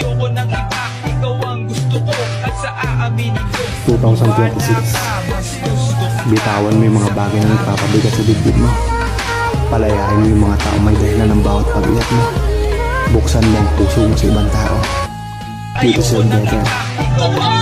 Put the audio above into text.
Ayoko ng iba, ikaw ang gusto ko. At sa aaminin ko, 2026. Bitawan mo yung mga bagay na nagpapabigat sa dibdib mo. Palayain mo yung mga taong may dahilan ng bawat pag-iyak mo. Buksan mo ang puso mo sa ibang tao. You deserve better. ikaw ang